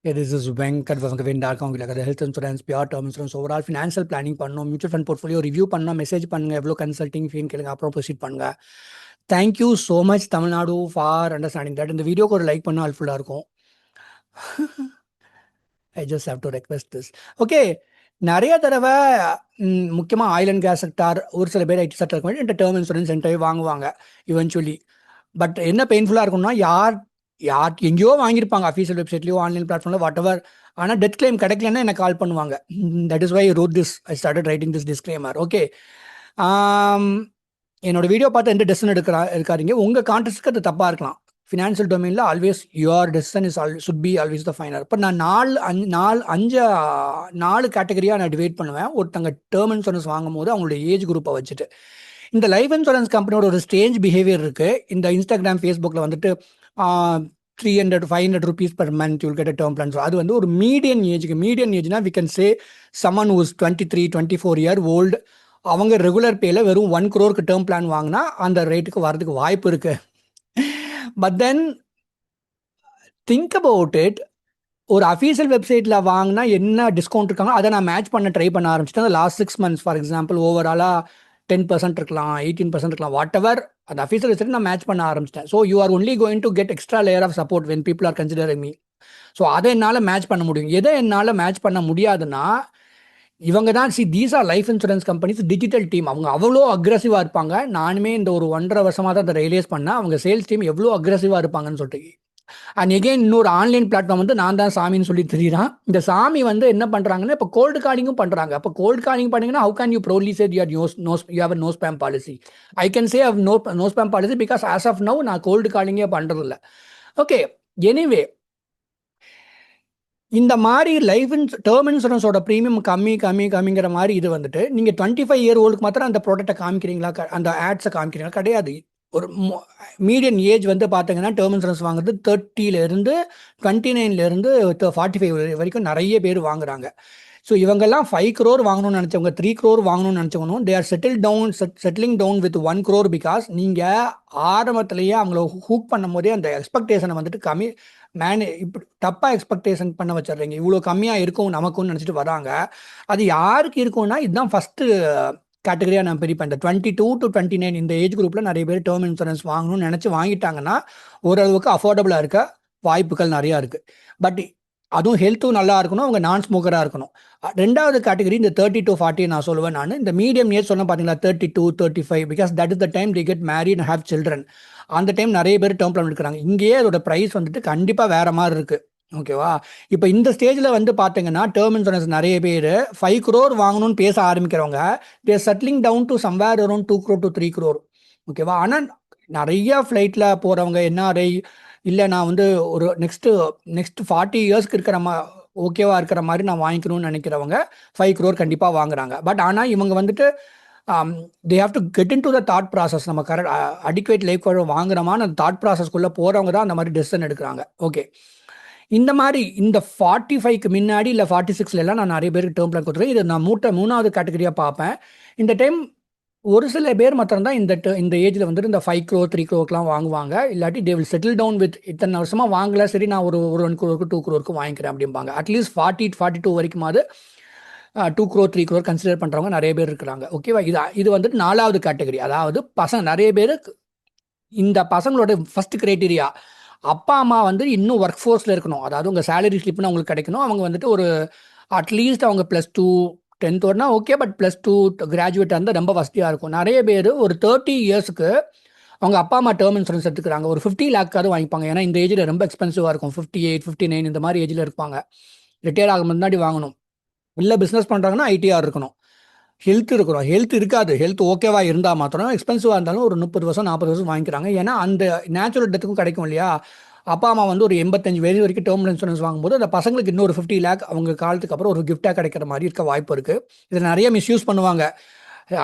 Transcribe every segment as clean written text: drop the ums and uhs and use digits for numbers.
Yeah, this is Venkat from Vendarka. உங்களுக்கு health insurance, pure term insurance, overall financial planning பண்ணணும், mutual fund portfolio review பண்ணணும், message பண்ணுங்க, எவ்வளோ consulting ஃபீன் கேளுங்க, அப்புறம் ப்ரொசீட் பண்ணுங்க. Thank you so much Tamil Nadu for understanding that. இந்த வீடியோக்கு ஒரு லைக் பண்ணால் ஹெல்ப்ஃபுல்லாக இருக்கும். I just have to request this. Okay, நிறைய தடவை முக்கியமாக ஆயில் அண்ட் கேஸ் செக்டார், ஒரு சில பேர் ஐடி செக்டர் இருக்க இந்த டேர்ம் இன்சூரன்ஸ் என்கிட்ட வாங்குவாங்க இவென்ச்சுவலி. பட் என்ன பெயின்ஃபுல்லாக இருக்கும்னா, யார் எங்கேயோ வாங்கியிருப்பாங்க, அஃபீஷியல் வெப்சைட்லையோ ஆன்லைன் பிளாட்ஃபார்மில் வாட் எவர். ஆனால் டெத் கிளைம் கிடைக்கலன்னா என்ன கால் பண்ணுவாங்க. That is why wrote this, I started writing this disclaimer. Okay, என்னோட வீடியோ பார்த்து எந்த டெசிஷன் இருக்காதீங்க. உங்கள் கான்டெஸ்ட்க்கு அது தப்பாக இருக்கலாம். ஃபினான்ஷியல் டொமைனில் always your decision is should be always the final. இப்போ நான் நாலு கேட்டகரியாக நான் டிவைட் பண்ணுவேன். ஒருத்தங்க டேர்ம் இன்சூரன்ஸ் வாங்கும் போது அவங்களுடைய ஏஜ் குரூப்பை வச்சுட்டு. இந்த லைஃப் இன்சூரன்ஸ் கம்பெனியோட ஒரு ஸ்டேஞ்ச் பிஹேவியர் இருக்குது. இந்த இன்ஸ்டாகிராம், ஃபேஸ்புக்கில் வந்துட்டு 300-500 rupees per month you'll get a term plan. So அது வந்து ஒரு median ஏஜ்னா we can say someone who is 23-24 year old, அவங்க ரெகுலர் பேல வெறும் 1 crore டேர்ம் பிளான் வாங்கினா அந்த ரேட்டுக்கு வரதுக்கு வாய்ப்பு இருக்கு. But then think about it. ஒரு அஃபீஷியல் வெப்சைட்டில் வாங்கினா என்ன டிஸ்கவுண்ட் இருக்காங்க அதை நான் மேட்ச் பண்ண ட்ரை பண்ண ஆரம்பிச்சிட்டேன். அந்த லாஸ்ட் 6 months ஃபார் எக்ஸாம்பிள் ஓவராலாக 10% இருக்கலாம், 18% இருக்கலாம், வாட் எவர். அந்த அஃபீஷியல் வெப்சைட் நான் மேட்ச் பண்ண ஆரம்பிச்சிட்டேன். So you are only going to get extra layer of support when people are considering me. So அதை என்னால் மேட்ச் பண்ண முடியும். எதை என்னால் மேட்ச் பண்ண முடியாதுன்னா, இவங்க தான் these are life insurance companies digital team. அவங்க அவ்வளோ அக்ரெசிவாக இருப்பாங்க. நானுமே இந்த ஒரு 1.5 வருஷமாக தான் அதை ரியலைஸ் பண்ணேன். அவங்க சேல்ஸ் டீம் எவ்வளோ அக்ரெசிவாக இருப்பாங்கன்னு சொல்லிட்டு. அண்ட் எகெயின் இன்னொரு ஆன்லைன் பிளாட்ஃபார்ம் வந்து நான் தான் சாமின்னு சொல்லி தெரியுறான். இந்த சாமி வந்து என்ன பண்ணுறாங்கன்னா, இப்போ கோல்டு காலிங்கும் பண்ணுறாங்க. அப்போ கோல்டு காலிங் பண்ணிங்கன்னா how can you proudly say you have no spam policy? I can say have no spam policy because as of now நான் கோல்டு காலிங்கே பண்ணுறதில்ல. ஓகே, எனிவே இந்த மாதிரி டேர்ம் இன்சூரன்ஸோட ப்ரீமியம் கம்மிங்கிற மாதிரி இது வந்துட்டு நீங்கள் 25 year old மாத்திரம் அந்த ப்ராடக்ட்டை காமிக்கிறீங்களா, அந்த ஆட்ஸை காமிக்கிறீங்களா? கிடையாது. ஒரு மீடியன் ஏஜ் வந்து பார்த்தீங்கன்னா டேர்ம் இன்சூரன்ஸ் வாங்குறது 30 29 45 வரைக்கும் நிறைய பேர் வாங்குறாங்க. ஸோ இவங்கெல்லாம் 5 crore வாங்கணும்னு நினச்சவங்க, 3 crore வாங்கணும்னு நினச்சவங்க, they are settling down with 1 crore because நீங்கள் ஆரம்பத்திலேயே அவங்கள ஹூக் பண்ணும் போதே அந்த எக்ஸ்பெக்டேஷனை வந்துட்டு இப்படி தப்பாக எக்ஸ்பெக்டேஷன் பண்ண வச்சிடுறீங்க. இவ்வளோ கம்மியாக இருக்கும் நமக்குன்னு நினச்சிட்டு வராங்க. அது யாருக்கு இருக்கும்னா, இதுதான் ஃபஸ்ட்டு கேட்டகரியாக நான் பிரிப்பேன். இந்த 22 to 29 இந்த ஏஜ் குரூப்பில் நிறைய பேர் டேர்ம் இன்சூரன்ஸ் வாங்கணும்னு நினச்சி வாங்கிட்டாங்கன்னா ஓரளவுக்கு அஃபோர்டபுளாக இருக்க வாய்ப்புகள் நிறையா இருக்குது. பட் அதுவும் ஹெல்த்தும் நல்லா இருக்கணும், அவங்க நான் ஸ்மோக்கராக இருக்கணும். ரெண்டாவது கேட்டகரி இந்த 30 to 40 நான் சொல்லுவேன். நான் இந்த மீடியம் ஏஜ் சொன்ன பார்த்தீங்களா, 32, 35, because that is the time they get married and have children. அந்த டைம் நிறைய பேர் டேர்ம் பிளான் எடுக்கிறாங்க. இங்கேயே அதோட ப்ரைஸ் வந்துட்டு கண்டிப்பாக வேறு மாதிரி இருக்குது. ஓகேவா? இப்போ இந்த ஸ்டேஜில் வந்து பார்த்தீங்கன்னா டேர்ம் இன்சூரன்ஸ் நிறைய பேர் 5 crore வாங்கணும்னு பேச ஆரம்பிக்கிறவங்க their settling down to somewhere around 2 crore to 3 crore. ஓகேவா? ஆனால் நிறைய ஃப்ளைட்டில் போகிறவங்க என்ஆர்ஐ இல்லை நான் வந்து ஒரு நெக்ஸ்ட் 40 yearsக்கு ஓகேவா இருக்கிற மாதிரி நான் வாங்கிக்கணும்னு நினைக்கிறவங்க 5 crore கண்டிப்பாக வாங்குறாங்க. பட் ஆனால் இவங்க வந்துட்டு they have to get in to the thought process. நம்ம அடிக்குவேட் லைஃப் வாங்குறோமான அந்த தாட் ப்ராசஸ்க்குள்ளே போகிறவங்க தான் அந்த மாதிரி டெசிஷன் எடுக்கிறாங்க. ஓகே, இந்த மாதிரி இந்த 45க்கு முன்னாடி இல்லை 46 நான் நிறைய பேருக்கு டேர்ம் பிளான் கொடுத்துருக்கேன். இது நான் மூணாவது கேட்டகரியாக பார்ப்பேன். இந்த டைம் ஒரு சில பேர் மாத்திரம் தான் இந்த ஏஜில் வந்துட்டு இந்த 5 crore 3 crore வாங்குவாங்க. இல்லாட்டி they will settle down with இத்தனை வருஷமாக வாங்கல, சரி நான் ஒரு 1 crore 2 crore வாங்கிக்கிறேன் அப்படிம்பாங்க. அட்லீஸ்ட் 42 வரைக்குமாவது 2 crore 3 crore கன்சிடர் பண்ணுறவங்க நிறைய பேர் இருக்கிறாங்க. ஓகேவா? இது வந்துட்டு நாலாவது கேட்டகரி. அதாவது பசங்க நிறைய பேர். இந்த பசங்களோட ஃபர்ஸ்ட் கிரைட்டீரியா அப்பா அம்மா வந்து இன்னும் ஒர்க் ஃபோர்ஸில் இருக்கணும். அதாவது உங்கள் சேலரி ஸ்லிப்னு அவங்களுக்கு கிடைக்கணும். அவங்க வந்துட்டு ஒரு அட்லீஸ்ட் அவங்க +2 10th வரனா ஓகே, பட் +2 கிராஜுவேட்டாக இருந்தால் ரொம்ப வசதியாக இருக்கும். நிறைய பேர் ஒரு 30 yearsக்கு அவங்க அப்பா அம்மா டேர்ம் இன்சூரன்ஸ் எடுத்துக்கிறாங்க. ஒரு 50 lakh வாங்கிப்பாங்க. ஏன்னா இந்த ஏஜில் ரொம்ப எக்ஸ்பென்சிவாக இருக்கும். 58 59 இந்த மாதிரி ஏஜில் இருப்பாங்க. ரிட்டையர் ஆக முன்னாடி வாங்கணும். இல்லை பிஸ்னஸ் பண்ணுறாங்கன்னா ஐடிஆர் இருக்கணும், ஹெல்த் இருக்கணும். ஹெல்த் இருக்காது, ஹெல்த் ஓகேவா இருந்தால் மாத்திரம் எக்ஸ்பென்சிவாக இருந்தாலும் ஒரு 30 வருஷம் 40 வருஷம் வாங்கிக்கிறாங்க. ஏன்னா அந்த நேச்சுரல் டெத்துக்கும் கிடைக்கும் இல்லையா? அப்பா அம்மா வந்து ஒரு 85 வயசு வரைக்கும் டேர்ம் இன்சூரன்ஸ் வாங்கும்போது அந்த பசங்களுக்கு இன்னொரு 50 lakh அவங்க காலத்துக்கு அப்புறம் ஒரு கிஃப்டாக கிடைக்கிற மாதிரி இருக்க வாய்ப்பு இருக்குது. இதில் நிறைய மிஸ்யூஸ் பண்ணுவாங்க.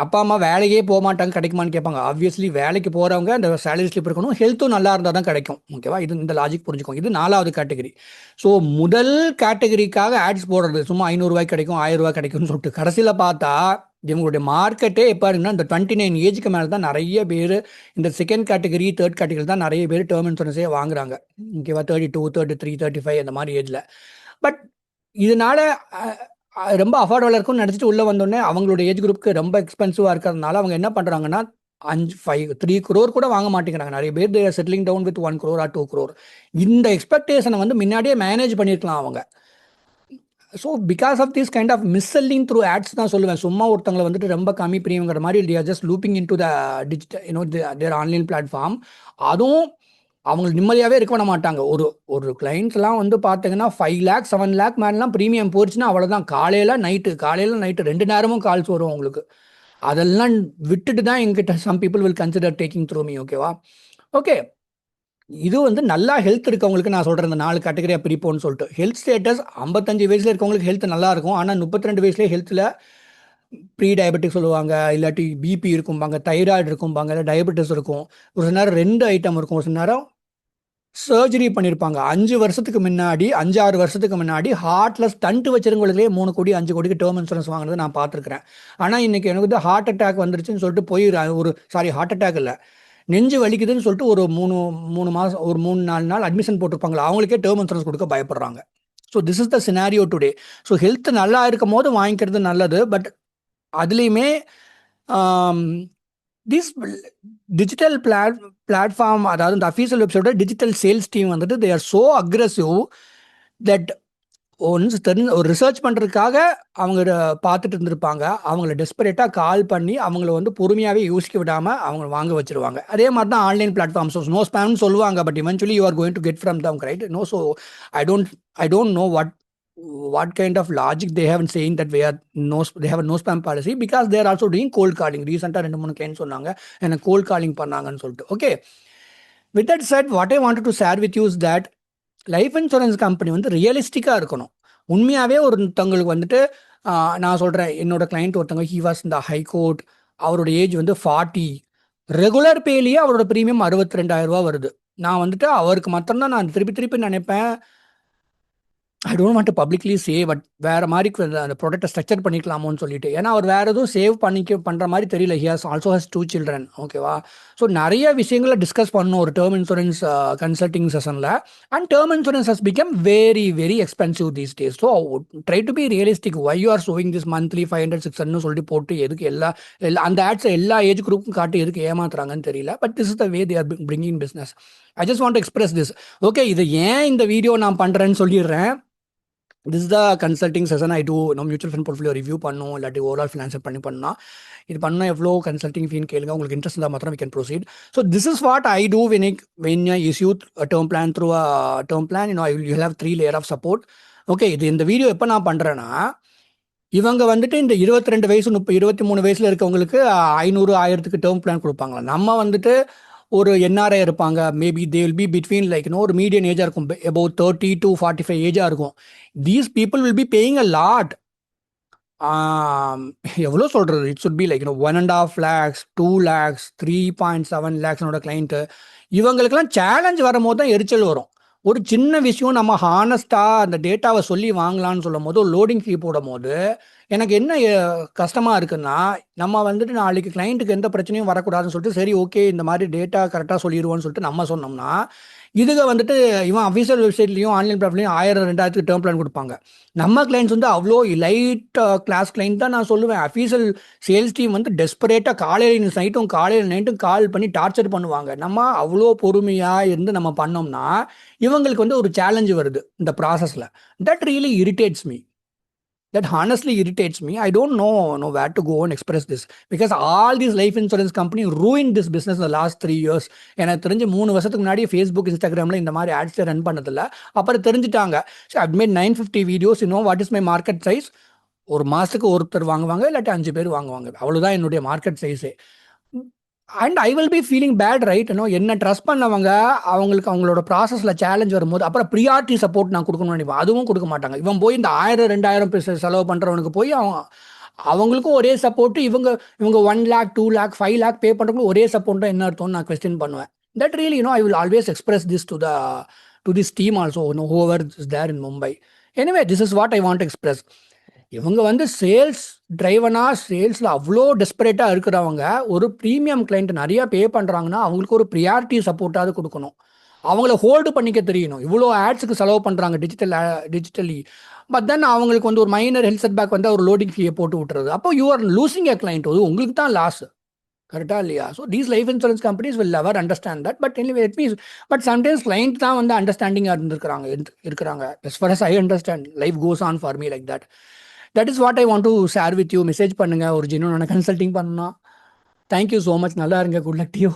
அப்பா அம்மா வேலையே போக மாட்டாங்க, கிடைக்குமான்னு கேட்பாங்க. ஆப்வியஸ்லி வேலைக்கு போகிறவங்க அந்த சேலரி ஸ்லிப் இருக்கணும், ஹெல்த்தும் நல்லா இருந்தால் தான் கிடைக்கும். ஓகேவா? இந்த லாஜிக் புரிஞ்சுக்கோங்க. இது நாலாவது கேட்டகரி. ஸோ முதல் கேட்டகரிக்காக ஆட்ஸ் போடுறது சும்மா 500 ரூபாய்க்கு கிடைக்கும், 1000 ரூபாய் கிடைக்கும்னு சொல்லிட்டு கடைசியில் பார்த்தா இவங்களுடைய மார்க்கெட்டே எப்போ இருக்குன்னா இந்த 29 ஏஜுக்கு மேலே தான் நிறைய பேர் இந்த செகண்ட் கேட்டகரி தேர்ட் கேட்டகரி தான் நிறைய பேர் டேர்ம் இன்சூரன்ஸே வாங்குறாங்க. ஓகேவா? 32 33 35 அந்த மாதிரி ஏஜில். பட் இதனால ரொம்ப அஃபோர்டபுளாக இருக்கும்னு நினச்சிட்டு உள்ளே வந்தோடனே அவங்களோட ஏஜ் குரூப்புக்கு ரொம்ப எக்ஸ்பென்சிவாக இருக்கிறதுனால அவங்க என்ன பண்ணுறாங்கன்னா 3 crore கூட வாங்க மாட்டேங்கிறாங்க. நிறைய பேர் their settling down with 1 crore or 2 crore. இந்த எக்ஸ்பெக்டேஷனை வந்து முன்னாடியே மேனேஜ் பண்ணியிருக்கலாம் அவங்க. So because of this kind of misselling through ads தான் சொல்லுவேன். சும்மா ஒருத்தங்களை வந்துட்டு ரொம்ப கம்மி ப்ரீமியங்கிற மாதிரி they are just looping into the digital their online platform. அதுவும் அவங்க நிம்மதியாகவே இருக்க பண்ண மாட்டாங்க. ஒரு கிளைண்ட்ஸ்லாம் வந்து பார்த்தீங்கன்னா 5 lakh 7 lakh மேலாம் ப்ரீமியம் போச்சுன்னா அவ்வளோதான். காலையில் நைட்டு 2 நேரமும் கால்ஸ் வரும் உங்களுக்கு. அதெல்லாம் விட்டுட்டு தான் எங்கிட்ட some people will consider taking through me. ஓகேவா? ஓகே, இது வந்து நல்லா ஹெல்த் இருக்கவங்களுக்கு நான் சொல்கிறேன் இந்த 4 கேட்டகரியாக பிரிப்போன்னு சொல்லிட்டு. ஹெல்த் ஸ்டேட்டஸ் 55 வயசில் இருக்கவங்களுக்கு ஹெல்த் நல்லா இருக்கும். ஆனால் 32 வயசுலேயே ஹெல்த்தில் ப்ரீ டயபெட்டிக் சொல்லுவாங்க, இல்லாட்டி பிபி இருக்கும்பாங்க, தைராய்டு இருக்கும்பாங்க, இல்லை டயபெட்டிஸ் இருக்கும். ஒரு சில நேரம் 2 ஐட்டம் இருக்கும். ஒரு சில நேரம் சர்ஜரி பண்ணியிருப்பாங்க. 5 வருஷத்துக்கு முன்னாடி 5-6 வருஷத்துக்கு முன்னாடி ஹார்ட்டில் ஸ்டண்ட் வச்சிருக்கவங்களுக்கே 3 கோடி 5 கோடிக்கு டேர்ம் இன்சூரன்ஸ் வாங்கினது நான் பார்த்துருக்கிறேன். ஆனால் இன்றைக்கி எனக்கு வந்து ஹார்ட் அட்டாக் வந்துருச்சுன்னு சொல்லிட்டு போய் ஹார்ட் அட்டாக் இல்லை, நெஞ்சு வலிக்குதுன்னு சொல்லிட்டு ஒரு 3 மாதம் ஒரு 3-4 நாள் அட்மிஷன் போட்டிருப்பாங்களா, அவங்களுக்கே டேர்ம் இன்சூரன்ஸ் கொடுக்க பயப்படுறாங்க. So this is the scenario today. So health நல்லா இருக்கும் போது வாங்கிக்கிறது நல்லது. பட் அதுலேயுமே திஸ் டிஜிட்டல் பிளாட்ஃபார்ம், அதாவது இந்த அஃபீஷியல் வெப்சைட்டோட டிஜிட்டல் சேல்ஸ் டீம் வந்துட்டு they are so aggressive that once ஒரு ரிசர்ச் பண்ணுறதுக்காக அவங்க பார்த்துட்டு இருந்திருப்பாங்க. அவங்கள டெஸ்பரேட்டாக கால் பண்ணி அவங்கள வந்து பொறுமையாகவே யோசிக்க விடாமல் அவங்க வாங்க வச்சுருவாங்க. அதே மாதிரி தான் ஆன்லைன் பிளாட்ஃபார்ம்ஸ் நோ ஸ்பேம்னு சொல்லுவாங்க. But eventually you are going to get from them, right? No. So I don't know what kind of logic they have in saying that they have a no spam policy, because they are also doing cold calling. Recently 2-3 clients சொன்னாங்க எனக்கு cold calling பண்ணாங்கன்னு சொல்லிட்டு. Okay, with that said, what I wanted to share with you is that life insurance company வந்து ரியலிஸ்டிக்காக இருக்கணும். உண்மையாகவே ஒருத்தவங்களுக்கு வந்துட்டு நான் சொல்கிறேன், என்னோட கிளைண்ட் ஒருத்தவங்க ஹி வாஸ் இந்த ஹைகோர்ட், அவரோட ஏஜ் வந்து 40, ரெகுலர் பேலியே அவரோட ப்ரீமியம் 62,000 வருது. நான் வந்துட்டு அவருக்கு மாத்திரம்தான் நான் திருப்பி நினைப்பேன், I don't want to publicly save, but வேறு மாதிரி அந்த ப்ராடக்ட்டை ஸ்ட்ரக்சர் பண்ணிக்கலாமோன்னு சொல்லிட்டு. ஏன்னா அவர் வேறு எதுவும் சேவ் பண்ணுற மாதிரி தெரியல. He also has 2 children. ஓகேவா? ஸோ நிறைய விஷயங்களை டிஸ்கஸ் பண்ணணும் ஒரு டேர்ம் இன்சூரன்ஸ் கன்சல்டிங் செஷனில். And term insurance has become very very expensive these days. So try to be realistic. Why you are showing this monthly 500-600 சொல்லிட்டு போட்டு எதுக்கு எல்லா அந்த ஆட்ஸை எல்லா ஏஜ் குரூப்பும் காட்டி எதுக்கு ஏமாத்துறாங்கன்னு தெரியல. But this is the way they are bringing business. I just want to express this. Okay, இது ஏன் இந்த வீடியோ நான் பண்ணுறேன்னு சொல்லிடுறேன். This the consulting session I do. Mutual fund portfolio review பண்ணும், இல்லாட்டி ஓவரால் ஃபினான்ஷியல் பண்ணால் இது பண்ணால் எவ்வளோ கன்சல்டிங் ஃபீன்னு கேளுங்க. உங்களுக்கு இன்ட்ரெஸ்ட் இருந்தால் மாத்திரம் we can proceed. So this is what I do when I issue a term plan through a term plan. You'll have 3 layer of support. Okay, இந்த வீடியோ எப்போ நான் பண்ணுறேன்னா, இவங்க வந்துட்டு இந்த 22 வயசு 23 வயசில் இருக்கவங்களுக்கு 500-1000க்கு டேர்ம் பிளான் கொடுப்பாங்களா. நம்ம வந்துட்டு ஒரு என்ஆர்ஐ இருப்பாங்க, maybe they will be between ஒரு மீடியன் ஏஜாக இருக்கும், about 30 to 45 ஏஜாக இருக்கும். These people will be paying a lot. எவ்வளோ சொல்கிறது, it should be 1.5 lakhs, 2 lakhs, 3.7 lakhs client. இவங்களுக்கெல்லாம் சேலஞ்ச் வரும்போது தான் எரிச்சல் வரும். ஒரு சின்ன விஷயம் நம்ம ஹானஸ்டாக அந்த டேட்டாவை சொல்லி வாங்கலான்னு சொல்லும் போது ஒரு லோடிங் ஃபீ போடும் போது எனக்கு என்ன கஷ்டமாக இருக்குன்னா, நம்ம வந்துட்டு நாளைக்கு கிளைண்ட்டுக்கு எந்த பிரச்சனையும் வரக்கூடாதுன்னு சொல்லிட்டு சரி ஓகே இந்த மாதிரி டேட்டா கரெக்டாக சொல்லிடுவோன்னு சொல்லிட்டு நம்ம சொன்னோம்னா, இதுக்கு வந்துட்டு இவன் அஃபீஷியல் வெப்சைட்லையும் ஆன்லைன் பிளாட்ஃபார்ம்லையும் 1000-2000க்கு டேர்ம் பிளான் கொடுப்பாங்க. நம்ம கிளைண்ட்ஸ் வந்து அவ்வளோ லைட் கிளாஸ் கிளைண்ட் தான் நான் சொல்லுவேன். அஃபீஷியல் சேல்ஸ் டீம் வந்து டெஸ்பரேட்டாக காலையில் நைட்டும் கால் பண்ணி டார்ச்சர் பண்ணுவாங்க. நம்ம அவ்வளோ பொறுமையாக இருந்து நம்ம பண்ணோம்னா இவங்களுக்கு வந்து ஒரு சேலஞ்சு வருது இந்த ப்ராசஸில். That really irritates me. That honestly irritates me. I don't know where to go and express this, because all these life insurance company ruined this business in the last 3 years. எனக்கு தெரிஞ்சு 3 வருஷத்துக்கு முன்னாடி Facebook இன்ஸ்டாகிராமில் இந்த மாதிரி ஆட்ஸை run பண்ணதில்லை. அப்புறம் தெரிஞ்சுட்டாங்க. So I've made 950 videos. what is my market size? ஒரு மாதத்துக்கு ஒருத்தர் வாங்குவாங்க, இல்லாட்டி 5 பேர் வாங்குவாங்க. அவ்வளோதான் என்னுடைய மார்க்கெட் சைஸே. And I will be feeling bad, right? என்ன ட்ரஸ்ட் பண்ணவங்க அவங்களுக்கு அவங்களோட ப்ராசஸில் சேலஞ்ச் வரும்போது அப்புறம் ப்ரியாரிட்டி சப்போர்ட் நான் கொடுக்கணும்னு நினைப்பேன். அதுவும் கொடுக்க மாட்டாங்க. இவன் போய் இந்த 1000-2000 செலவு பண்ணுறவனுக்கு போய் அவங்களுக்கும் ஒரே சப்போர்ட்டு, இவங்க 1 lakh 2 lakh 5 lakh பே பண்ணுறவங்களும் ஒரே சப்போர்ட்டாக என்ன அர்த்தம்னு நான் கொஸ்டின் பண்ணுவேன். That really I will always express this to this team also, whoever is there in Mumbai. Anyway, this is what I want to express. இவங்க வந்து சேல்ஸ் டிரைவனாக சேல்ஸில் அவ்வளோ டெஸ்பரேட்டாக இருக்கிறவங்க ஒரு ப்ரீமியம் கிளைண்ட் நிறையா பே பண்ணுறாங்கன்னா அவங்களுக்கு ஒரு ப்ரியாரிட்டி சப்போர்ட்டாவது கொடுக்கணும். அவங்கள ஹோல்டு பண்ணிக்க தெரியணும். இவ்வளோ ஆட்ஸுக்கு செலவு பண்ணுறாங்க டிஜிட்டலி. பட் தென் அவங்களுக்கு வந்து ஒரு மைனர் ஹெல்த் செட் பேக் வந்து ஒரு லோடிங் ஃபீயை போட்டு விட்டுறது. அப்போ you are losing a client. அது உங்களுக்கு தான் லாஸ். கரெக்டாக இல்லையா? So these life insurance companies will never understand that. But anyway it means but sometimes client தான் வந்து அண்டர்ஸ்டாண்டிங்காக இருக்கிறாங்க. as far as I understand, life goes on for me like that. That is what I want to share with you. Message பண்ணுங்கள் ஒரு ஜென்யூனான consulting பண்ணணும். Thank you so much. நல்லா இருங்க. Good luck to you.